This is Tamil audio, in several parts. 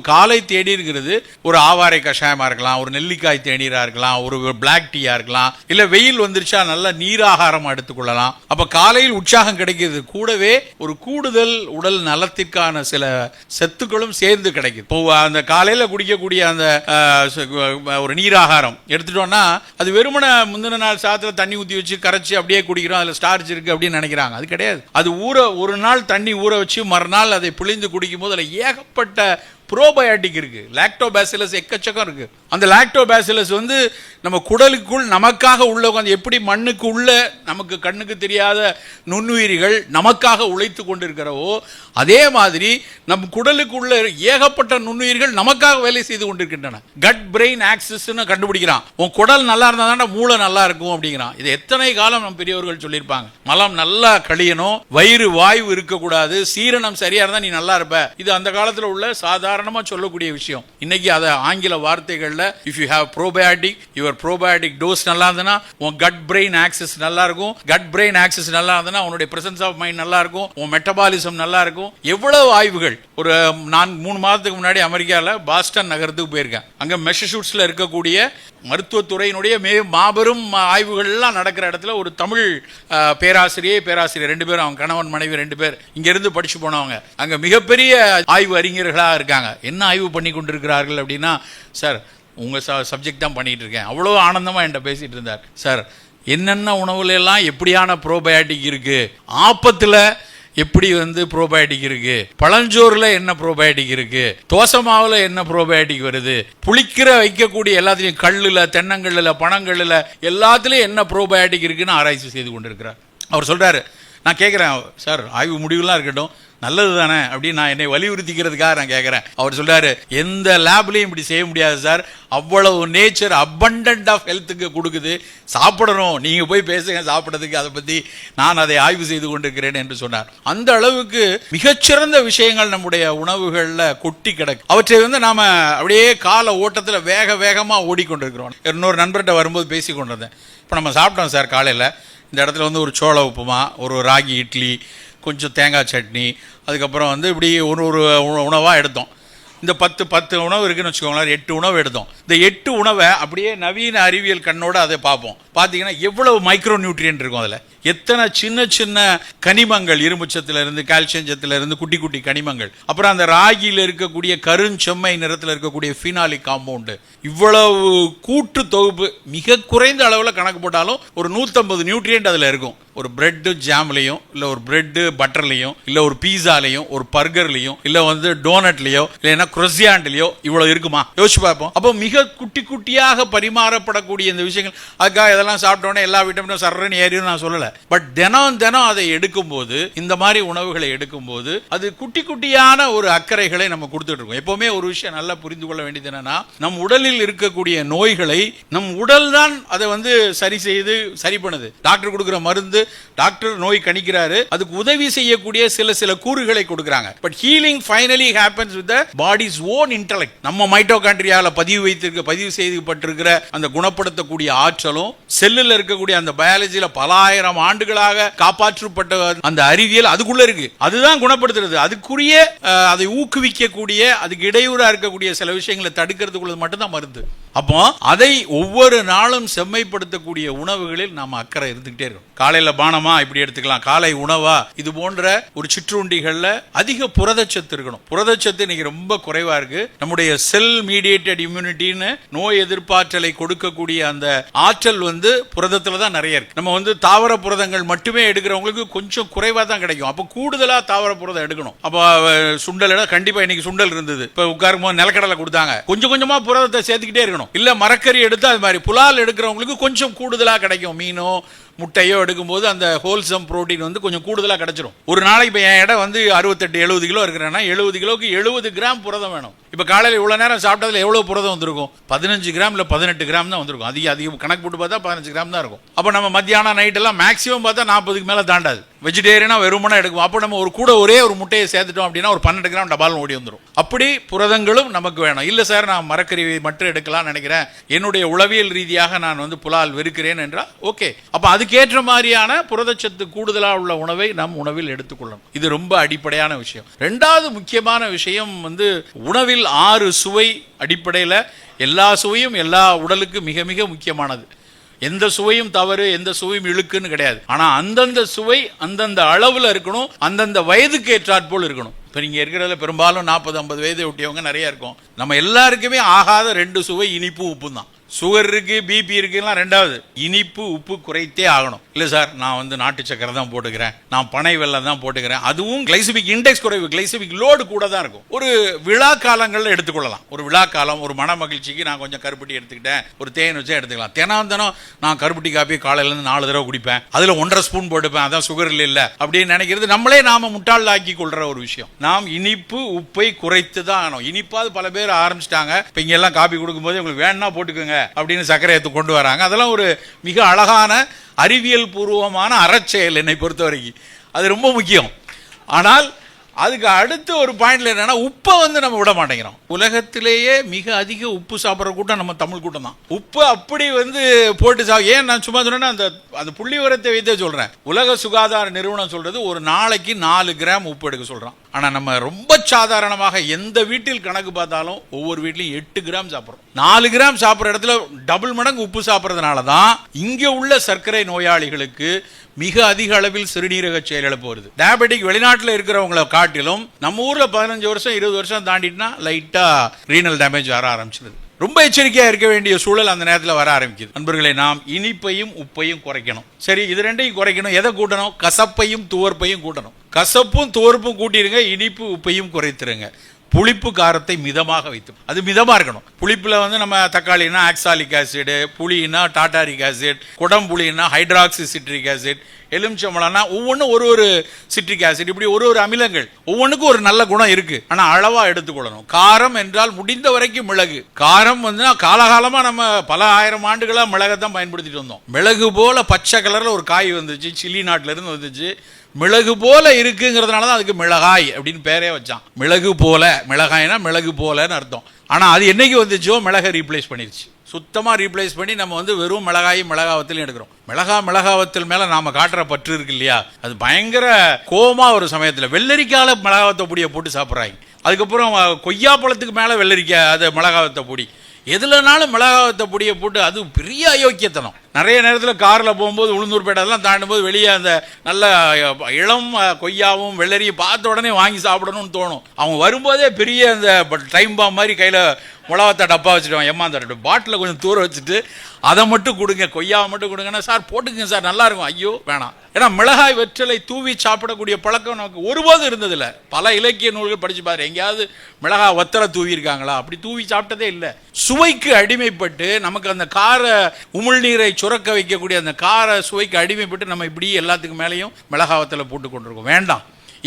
காலை தேநீர்ங்கிறது ஒரு ஆவாரை கஷாயமா இருக்கலாம், ஒரு நெல்லிக்காய் தேநீரா இருக்கலாம், ஒரு பிளாக் டீயா இருக்கலாம், இல்ல வெயில் வந்துருச்சா நல்ல நீராகாரம் எடுத்துக்கொள்ளலாம். அப்ப காலையில் உற்சாகம் கிடைக்கிறது, கூடவே ஒரு கூடுதல் உடல் நலத்திற்கான சில சத்துக்களும் சேர்ந்து கிடைக்குது. இப்போ அந்த காலையில குடிக்கக்கூடிய அந்த ஒரு நீராகாரம் எடுத்துட்டோம்னா அது வெறுமன முந்தின நாள் சாதத்துல தண்ணி ஊற்றி வச்சு கரைச்சி அப்படியே குடிக்கிறோம், அதுல ஸ்டார்ச் இருக்கு அப்படின்னு நினைக்கிறாங்க. அது கிடையாது. அது ஒரு நாள் தண்ணி ஊற வச்சு மறுநாள் அதை பிழிந்து குடிக்கும் போது அதுல ஏகப்பட்ட ப்ரோபயோட்டிக் இருக்கு, லாக்டோபாசிலஸ் எக்கச்சக்கம் இருக்கு. அந்த லாக்டோபாசிலஸ் வந்து நம்ம குடலுக்குள் நமக்காக உள்ள எப்படி மண்ணுக்கு உள்ள நமக்கு கண்ணுக்கு தெரியாத நுண்ணுயிரிகள் நமக்காக உழைத்து கொண்டிருக்கிறவோ அதே மாதிரி நம் குடலுக்கு உள்ள ஏகப்பட்ட நுண்ணுயிர்கள் நமக்காக வேலை செய்து கொண்டிருக்கின்றன. கட் பிரெயின் ஆக்சிஸ் கண்டுபிடிக்கிறான். உன் குடல் நல்லா இருந்தா தான் மூளை நல்லா இருக்கும் அப்படிங்கிறான். இது எத்தனை காலம் நம் பெரியவர்கள் சொல்லியிருப்பாங்க. மலம் நல்லா கழியணும், வயிறு வாயு இருக்கக்கூடாது, சீரணம் சரியா இருந்தா நீ நல்லா இருப்ப. இது அந்த காலத்துல உள்ள சாதாரணமா சொல்லக்கூடிய விஷயம். இன்னைக்கு அதை ஆங்கில வார்த்தைகள்ல if you have probiotic, your probiotic dose நல்லா இருந்தனா உன் gut brain axis நல்லா இருக்கும், gut brain axis நல்லா இருந்தனா உன்னுடைய presence of mind நல்லா இருக்கும், உன் மெட்டபாலிசம் நல்லா இருக்கும். எவ்வளவு ஆய்வுகள். ஒரு நான் 3 மாதத்துக்கு முன்னாடி அமெரிக்கால பாஸ்டன் நகரத்துக்கு போயிருக்கேன். அங்க மெசச்சூட்ஸ்ல இருக்கக்கூடிய மருத்துவத்துறையினுடைய மாபெரும் ஆய்வுகள் எல்லாம் நடக்கிற இடத்துல ஒரு தமிழ் பேராசிரியர் 2 பேரும், அவங்க கணவன் மனைவி 2 பேர் இங்க இருந்து படிச்சு போனவங்க. அங்க மிகப்பெரிய ஆய்வு அறிஞர்களா இருக்காங்க. என்ன ஆய்வு பண்ணி கொண்டிருக்கிறார்கள் அப்படின்னா, சார் உங்க சப்ஜெக்ட் தான் பண்ணிட்டு இருக்கேன். அவ்வளோ ஆனந்தமா என்கிட்ட பேசிட்டு இருந்தார். சார் என்னென்ன உணவுல எல்லாம் எப்படியான ப்ரோபயோட்டிக் இருக்கு, ஆப்பத்துல எப்படி ப்ரோபயோட்டிக் இருக்கு, பழஞ்சோறுல என்ன ப்ரோபயோட்டிக் இருக்கு, தோசை மாவுல என்ன ப்ரோபயோட்டிக் வருது, புளிக்கிற வைக்கக்கூடிய எல்லாத்துலயும் கல்லுல, தென்னங்கல்லுல, பனங்கல்லுல எல்லாத்துலயும் என்ன ப்ரோபயோட்டிக் இருக்குன்னு ஆராய்ச்சி செய்து கொண்டிருக்கிறார். அவர் சொல்றாரு, நான் கேட்கிறேன், சார் ஆய்வு முடிவுலாம் இருக்கட்டும், நல்லது தானே அப்படின்னு நான் என்னை வலியுறுத்திக்கிறதுக்காக நான் கேட்கிறேன். அவர் சொல்றாரு, எந்த லேப்லயும் இப்படி செய்ய முடியாது சார், அவ்வளவு நேச்சர் அபண்டன்ட் ஆஃப் ஹெல்த்துக்கு கொடுக்குது, சாப்பிடணும், நீங்க போய் பேசுங்க சாப்பிடறதுக்கு, அதை பத்தி நான் அதை ஆய்வு செய்து கொண்டிருக்கிறேன் என்று சொன்னார். அந்த அளவுக்கு மிகச்சிறந்த விஷயங்கள் நம்முடைய உணவுகள்ல கொட்டி கிடக்கு. அவற்றை நாம அப்படியே கால ஓட்டத்துல வேக வேகமா ஓடிக்கொண்டிருக்கிறோம். இன்னொரு நண்பர்கிட்ட வரும்போது பேசி கொண்டிருந்தேன். இப்போ நம்ம சாப்பிட்டோம் சார் காலையில், இந்த இடத்துல ஒரு சோள உப்புமா, ஒரு ராகி இட்லி, கொஞ்சம் தேங்காய் சட்னி, அதுக்கப்புறம் இப்படி ஒரு உணவாக எடுத்தோம். இந்த 10 உணவு இருக்குன்னு வச்சுக்கோங்களேன், 8 உணவு எடுத்தோம். இந்த 8 உணவை அப்படியே நவீன அறிவியல் கண்ணோட அதை பார்ப்போம். பார்த்தீங்கன்னா எவ்வளவு மைக்ரோ நியூட்ரியன்ட் இருக்கும், அதில் எத்தனை சின்ன சின்ன கனிமங்கள், இரும்புச்சத்துல இருந்து, கால்சியம் சத்துல இருந்து குட்டி குட்டி கனிமங்கள், அப்புறம் அந்த ராகியில் இருக்கக்கூடிய கருஞ்செம்மை நிறத்தில் இருக்கக்கூடிய ஃபீனாலிக் காம்பவுண்டு, இவ்வளவு கூட்டு தொகுப்பு மிக குறைந்த அளவில் கணக்கு போட்டாலும் ஒரு 150 நியூட்ரியன்ட் அதில் இருக்கும். ஒரு பிரெட்டு ஜாம்லையும், இல்லை ஒரு பிரெட்டு பட்டர்லையும், இல்லை ஒரு பீஸாலையும், ஒரு பர்கர்லையும், இல்லை டோனட்லையோ, இல்லைன்னா குரோசியாண்ட்லையோ இவ்வளவு இருக்குமா? யோசிச்சு பார்ப்போம். அப்போ மிக குட்டி குட்டியாக பரிமாறப்படக்கூடிய இந்த விஷயங்கள், அதுக்காக இதெல்லாம் சாப்பிட்டோன்னே எல்லா விட்டமினும் சர்றன்னு ஏறியும் நான் சொல்லலை. பட் தினம் அதை எடுக்கும்போது, இந்த மாதிரி உணவுகளை எடுக்கும்போது அது குட்டி குட்டியான ஒரு அக்கறைகளை நம்ம கொடுத்துட்டு இருக்கோம். எப்பவுமே ஒரு விஷயம் நல்லா புரிந்து கொள்ள வேண்டியது என்னன்னா, நம் உடலில் இருக்கக்கூடிய நோய்களை நம் உடல் தான் அதை சரி பண்ணுது. டாக்டர் கொடுக்குற மருந்து, டாக்டர் நோய் கணிக்கிறாரு, அதுக்கு உதவி செய்யக்கூடிய சில கூறுகளை கொடுக்குறாங்க. But healing finally happens with the bodies own intellect. நம்ம மைட்டோகாண்ட்ரியால பதிவு செய்யப்பட்டிருக்கிற அந்த குணப்படுத்தக்கூடிய ஆற்றலும், செல்லுல இருக்கக்கூடிய அந்த பயாலஜில பல ஆயிரம் ஆண்டுகளாக காப்பாற்றப்பட்ட அந்த அறிவியல் அதுக்குள்ள இருக்கு. அதுதான் குணப்படுத்துறது. அதுக்குரிய அதை ஊக்குவிக்கக்கூடிய, அதுக்கு இடையூறா இருக்கக்கூடிய சில விஷயங்களை தடுக்கிறதுக்குள்ள மட்டும்தான் மருந்து. அப்போ அதை ஒவ்வொரு நாளும் செம்மைப்படுத்தக்கூடிய உணவுகளில் நாம அக்கறை இருந்துகிட்டே இருக்கும். காலையில பானமா இப்படி எடுத்துக்கலாம், காலை உணவா இது போன்ற ஒரு சிற்றுண்டிகள்ல அதிக புரதச்சத்து இருக்கணும். புரதச்சத்து இன்னைக்கு ரொம்ப குறைவா இருக்கு. நம்முடைய செல் மீடியேட்டட் இம்யூனிட்டின்னு நோய் எதிர்ப்பாற்றலை கொடுக்கக்கூடிய அந்த ஆற்றல் புரதத்துல தான் நிறைய இருக்கு. நம்ம தாவர புரதங்கள் மட்டுமே எடுக்கிறவங்களுக்கு கொஞ்சம் குறைவா தான் கிடைக்கும். அப்ப கூடுதலா தாவர புரதம் எடுக்கணும். அப்ப சுண்டல் கண்டிப்பா இன்னைக்கு சுண்டல் இருந்தது, இப்ப உட்காரும் போது நிலக்கடலை கொடுத்தாங்க, கொஞ்சம் கொஞ்சமா புரதத்தை சேர்த்துக்கிட்டே இருக்கணும். இல்ல மரக்கறி எடுத்து அது மாதிரி புலால் எடுக்கிறவங்களுக்கு கொஞ்சம் கூடுதலா கிடைக்கும். மீனோ முட்டையோ எடுக்கும்போது அந்த ஹோல்சம் புரோட்டீன் கொஞ்சம் கூடுதலாக கிடைச்சிரும். ஒரு நாளைக்கு இப்போ என் இடம் 68-70 கிலோ இருக்கிறேன்னா 70 கிலோக்கு 70 கிராம் புரதம் வேணும். இப்போ காலையில் இவ்வளோ நேரம் சாப்பிட்டதுல எவ்வளோ புரதம் வந்திருக்கும்? 15 கிராம் இல்லை 18 கிராம் தான் வந்திருக்கும். அதிகம் கணக்கு போட்டு பார்த்தா 15 கிராம் தான் இருக்கும். அப்போ நம்ம மத்தியானம் நைட்டெல்லாம் மேக்ஸிமம் பார்த்தா 40க்கு மேலே தாண்டாது. வெஜிடேரியனா வெறுமனா எடுக்கும். அப்போ நம்ம ஒரே ஒரு முட்டையை சேர்த்துட்டோம் அப்படின்னா ஒரு 12 கிராம் டபால் ஓடி வந்துடும். அப்படி புரதங்களும் நமக்கு வேணும். இல்ல சார் நான் மரக்கறி மட்டும் எடுக்கலாம் நினைக்கிறேன், என்னுடைய உளவியல் ரீதியாக நான் புலால் வெறுக்கிறேன் என்றால் ஓகே, அப்ப அதுக்கேற்ற மாதிரியான புரதச்சத்து கூடுதலாக உள்ள உணவை நம் உணவில் எடுத்துக்கொள்ளணும். இது ரொம்ப அடிப்படையான விஷயம். ரெண்டாவது முக்கியமான விஷயம் உணவில் 6 சுவை அடிப்படையில் எல்லா சுவையும் எல்லா உடலுக்கு மிக மிக முக்கியமானது. எந்த சுவையும் தவறு, எந்த சுவையும் இழுக்குன்னு கிடையாது. ஆனா அந்தந்த சுவை அந்தந்த அளவுல இருக்கணும், அந்தந்த வயதுக்கு ஏற்றாற்போல் இருக்கணும். இப்போ நீங்கள் இருக்கிறதுல பெரும்பாலும் 40-50 வயதை ஒட்டியவங்க நிறைய இருக்கும். நம்ம எல்லாருக்குமே ஆகாத 2 சுவை இனிப்பு உப்பு தான். சுகர் இருக்கு, பிபி இருக்குலாம் ரெண்டாவது. இனிப்பு உப்பு குறைத்தே ஆகணும். இல்லை சார் நான் நாட்டு சக்கரை தான் போட்டுக்கிறேன், நான் பனை வெல்லம் தான் போட்டுக்கிறேன், அதுவும் கிளைசமிக் இண்டெக்ஸ் குறைவு, கிளைசமிக் லோடு கூட தான் இருக்கும். ஒரு விழா காலங்களில் எடுத்துக்கொள்ளலாம். ஒரு விழா காலம், ஒரு மன மகிழ்ச்சிக்கு நான் கொஞ்சம் கருப்பட்டி எடுத்துக்கிட்டேன், ஒரு தேன் வச்சு எடுத்துக்கலாம். தினம் நான் கருப்பட்டி காப்பி காலையிலேருந்து 4 தடவை குடிப்பேன், அதில் 1.5 ஸ்பூன் போட்டுப்பேன், அதான் சுகர் இல்லை அப்படின்னு நினைக்கிறது நம்மளே நாம முட்டாள் ஆக்கி கொள்ற ஒரு விஷயம். நாம் இனிப்பு உப்பை குறைத்து தான் ஆகணும். இனிப்பாவது பல பேர் ஆரம்பிச்சிட்டாங்க. இப்போ இங்க எல்லாம் காப்பி கொடுக்கும்போது உங்களுக்கு வேணா போட்டுக்கோங்க அப்படின்னு சர்க்கரையை கொண்டு வராங்க. அதெல்லாம் ஒரு மிக அழகான அறிவியல் பூர்வமான அறச்செயல் என்னை பொறுத்த வரைக்கும். அது ரொம்ப முக்கியம். ஆனால் அதுக்கு அடுத்த ஒரு பாயிண்ட்ல என்னன்னா, உப்பை நம்ம விட மாட்டேங்கிறோம். உலகத்திலேயே மிக அதிக உப்பு சாப்பிட்ற கூட்டம் நம்ம தமிழ் கூட்டம் தான். உப்பு அப்படி போட்டு ஏன் நான் சும்மா சொன்னேன்னா அந்த புள்ளி விவரத்தை வைத்தே சொல்றேன். உலக சுகாதார நிறுவனம் சொல்றது ஒரு நாளைக்கு 4 கிராம் உப்பு எடுக்க சொல்றான். ஆனா நம்ம ரொம்ப சாதாரணமாக எந்த வீட்டில் கணக்கு பார்த்தாலும் ஒவ்வொரு வீட்லையும் 8 கிராம் சாப்பிட்றோம். 4 கிராம் சாப்பிட்ற இடத்துல டபுள் மடங்கு உப்பு சாப்பிட்றதுனால தான் இங்க உள்ள சர்க்கரை நோயாளிகளுக்கு மிக அதிக அளவில் சிறுநீரக செயலிழப்பு வருது. டயபெட்டிக் வெளிநாட்டில் இருக்கிறவங்களை காட்டிலும் நம்ம ஊர்ல 15 வருஷம் 20 வருஷம் தாண்டிட்டுனா லைட்டா ரீனல் டேமேஜ் வர ஆரம்பிச்சிருது. ரொம்ப எச்சரிக்கையா இருக்க வேண்டிய சூழல் அந்த நேரத்தில் வர ஆரம்பிக்குது. நண்பர்களே, நாம் இனிப்பையும் உப்பையும் குறைக்கணும். சரி, இது ரெண்டையும் குறைக்கணும். எதை கூட்டணும்? கசப்பையும் துவர்ப்பையும் கூட்டணும். கசப்பும் துவர்ப்பும் கூட்டிடுங்க, இனிப்பு உப்பையும் குறைத்துருங்க. புளிப்பு காரத்தை மிதமாக வைத்து, அது மிதமா இருக்கணும். புளிப்புல நம்ம தக்காளினா ஆக்சாலிக் ஆசிட், புளினா டாட்டாரிக் ஆசிட், குடம்புளினா ஹைட்ராக்சி சிட்ரிக் ஆசிட், எலுமிச்சம்பழம்னா ஒவ்வொன்றும் ஒரு சிட்ரிக் ஆசிட், இப்படி ஒரு அமிலங்கள் ஒவ்வொன்றுக்கும் ஒரு நல்ல குணம் இருக்கு. ஆனா அளவா எடுத்துக்கொள்ளணும். காரம் என்றால் முடிந்த வரைக்கும் மிளகு. காரம் காலகாலமா நம்ம பல 1000 ஆண்டுகளா மிளகத்தான் பயன்படுத்திட்டு வந்தோம். மிளகு போல பச்சை கலர்ல ஒரு காய் வந்துச்சு, சில்லி நாட்டில இருந்து வந்துச்சு. மிளகு போல இருக்குங்கிறதுனால தான் அதுக்கு மிளகாய் அப்படின்னு பேரே வச்சான். மிளகு போல, மிளகாய்னா மிளகு போலன்னு அர்த்தம். ஆனா அது என்னைக்கு வந்துச்சோ மிளகை ரீப்ளேஸ் பண்ணிருச்சு. சுத்தமா ரீப்ளேஸ் பண்ணி நம்ம வெறும் மிளகாவத்திலையும் எடுக்கிறோம். மிளகாவத்தில் மேல நாம காட்டுற பற்று இருக்கு இல்லையா, அது பயங்கர கோமா. ஒரு சமயத்துல வெள்ளரிக்கால மிளகாவத்தை பொடியை போட்டு சாப்பிட்றாங்க. அதுக்கப்புறம் கொய்யாப்பழத்துக்கு மேல வெள்ளரிக்காய் அது மிளகாவத்தை பொடி, எதுலனாலும் மிளகாவத்தை பொடியை போட்டு, அது பெரிய அயோக்கியத்தனம். நிறைய நேரத்தில் காரில் போகும்போது உளுந்தூர்பேட்டெல்லாம் தாண்டும் போது வெளியே அந்த நல்ல இளம் கொய்யாவும் வெள்ளரியும் பார்த்த உடனே வாங்கி சாப்பிடணும்னு தோணும். அவங்க வரும்போதே பெரிய அந்த டைம் பாம் மாதிரி கையில் மிளகாத்த டப்பா வச்சுடுவான். அந்த பாட்டில் கொஞ்சம் தூர வச்சுட்டு அதை மட்டும் கொடுங்க, கொய்யாவை மட்டும் கொடுங்கன்னா, சார் போட்டுக்கங்க சார் நல்லா இருக்கும். ஐயோ வேணாம். ஏன்னா மிளகாய் வெற்றலை தூவி சாப்பிடக்கூடிய பழக்கம் நமக்கு ஒருபோதும் இருந்ததில்லை. பல இலக்கிய நூல்கள் படிச்சு பாரு, எங்கேயாவது மிளகாய் வத்தலை தூவி இருக்காங்களா? அப்படி தூவி சாப்பிட்டதே இல்லை. சுவைக்கு அடிமைப்பட்டு நமக்கு அந்த கார உமிழ்நீரை சுரக்க வைக்கக்கூடிய அந்த கார சுவைக்கு அடிமைப்பட்டு நம்ம இப்படி எல்லாத்துக்கு மேலேயும் மிளகாவத்தில் போட்டு கொண்டிருக்கோம். வேண்டாம்.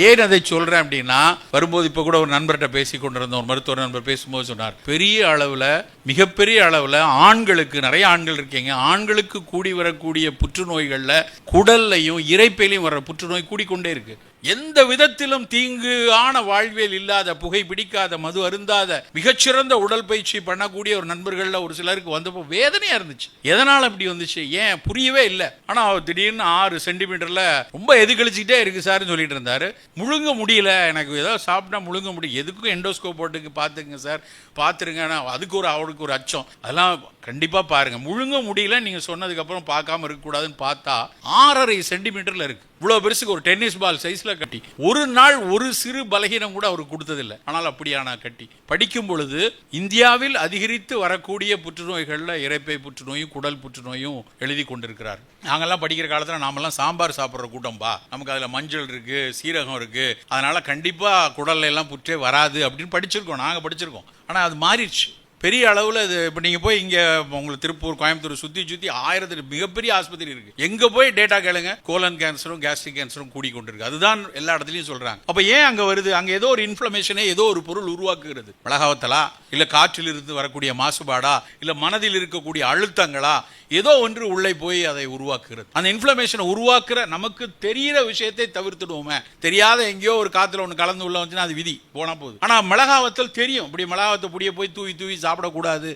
ஏன் அதை சொல்றேன் அப்படின்னா, வரும்போது இப்ப கூட ஒரு நண்பர்கிட்ட பேசி கொண்டிருந்தோம். ஒரு மருத்துவர் நண்பர் பேசும்போது சொன்னார், பெரிய அளவுல மிகப்பெரிய அளவுல ஆண்களுக்கு, நிறைய ஆண்கள் இருக்கீங்க, ஆண்களுக்கு கூடி வரக்கூடிய புற்றுநோய்கள்ல குடல்லையும் இரைப்பையிலையும் வர புற்றுநோய் கூடிக்கொண்டே இருக்கு. எந்த விதத்திலும் தீங்கு ஆன வாழ்வியல் இல்லாத, புகை பிடிக்காத, மது அருந்தாத, மிகச்சிறந்த உடல் பயிற்சி பண்ணக்கூடிய ஒரு நண்பர்கள்ல ஒரு சிலருக்கு வந்தப்போ வேதனையா இருந்துச்சு. எதனால இப்படி வந்துச்சு, ஏன் புரியவே இல்லை. ஆனா திடீர்னு 6 சென்டிமீட்டர்ல ரொம்ப எதுகழிச்சுக்கிட்டே இருக்கு சார்னு சொல்லிட்டு இருந்தாரு. முழுங்க முடியல, எனக்கு ஏதாவது சாப்பிட்டா முழுங்க முடியும், எதுக்கும் எண்டோஸ்கோப் போட்டுக்கு பார்த்துங்க சார், பார்த்துருங்க. அதுக்கு அவருக்கு ஒரு அச்சம். அதெல்லாம் கண்டிப்பா பாருங்க. முழுங்க முடியல நீங்க சொன்னதுக்கு அப்புறம் பார்க்காம இருக்கக்கூடாதுன்னு பார்த்தா 6.5 சென்டிமீட்டர்ல இருக்கு. இவ்வளவு பெருசுக்கு ஒரு டென்னிஸ் பால் சைஸ்ல கட்டி. ஒரு நாள் ஒரு சிறு பலகீனம் கூட அவர் கொடுத்ததில்லை. ஆனால் அப்படியான கட்டி. படிக்கும் பொழுது இந்தியாவில் அதிகரித்து வரக்கூடிய புற்றுநோய்கள்ல இரைப்பை புற்றுநோயும் குடல் புற்றுநோயும் எழுதி கொண்டிருக்கிறார். நாங்கெல்லாம் படிக்கிற காலத்துல நாமெல்லாம் சாம்பார் சாப்பிட்ற கூட்டம்பா, நமக்கு அதுல மஞ்சள் இருக்கு, சீரகம் இருக்கு, அதனால கண்டிப்பா குடல்ல எல்லாம் புற்றே வராது அப்படின்னு படிச்சிருக்கோம். நாங்க படிச்சிருக்கோம். ஆனா அது மாறிடுச்சு. பெரிய அளவில் இது. இப்போ நீங்கள் போய் இங்கே உங்களுக்கு திருப்பூர், கோயம்புத்தூர் சுற்றி 1000 மிகப்பெரிய ஆஸ்பத்திரி இருக்கு. எங்கே போய் டேட்டா கேளுங்க, கோலன் கேன்சரும் கேஸ்ட்ரிக் கேன்சரும் கூடி கொண்டிருக்கு. அதுதான் எல்லா இடத்துலையும் சொல்றாங்க. அப்போ ஏன் அங்கே வருது? அங்கே ஏதோ ஒரு இன்ஃப்ளமேஷனை ஏதோ ஒரு பொருள் உருவாக்குகிறது. மிளகாவத்தலா, இல்லை காற்றில் இருந்து வரக்கூடிய மாசுபாடா, இல்லை மனதில் இருக்கக்கூடிய அழுத்தங்களா, ஏதோ ஒன்று உள்ளே போய் அதை உருவாக்குகிறது. அந்த இன்ஃப்ளமேஷனை உருவாக்குற நமக்கு தெரிகிற விஷயத்தை தவிர்த்துடுவோமே. தெரியாத எங்கேயோ ஒரு காத்துல ஒன்று கலந்து உள்ள வந்துச்சுன்னா அது விதி, போனா போகுது. ஆனா மிளகாவத்தல் தெரியும், இப்படி மிளகாவத்தை புடிய போய் தூவி சாப்பிடக்கூடாது.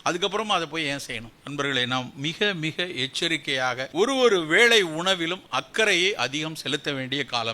அதுக்கப்புறமா அதை போய் ஏன் செய்யணும்? நண்பர்களே, நாம் மிக மிக எச்சரிக்கையாக ஒரு வேளை உணவிலும் அக்கறையை அதிகம் செலுத்த வேண்டிய காலம்.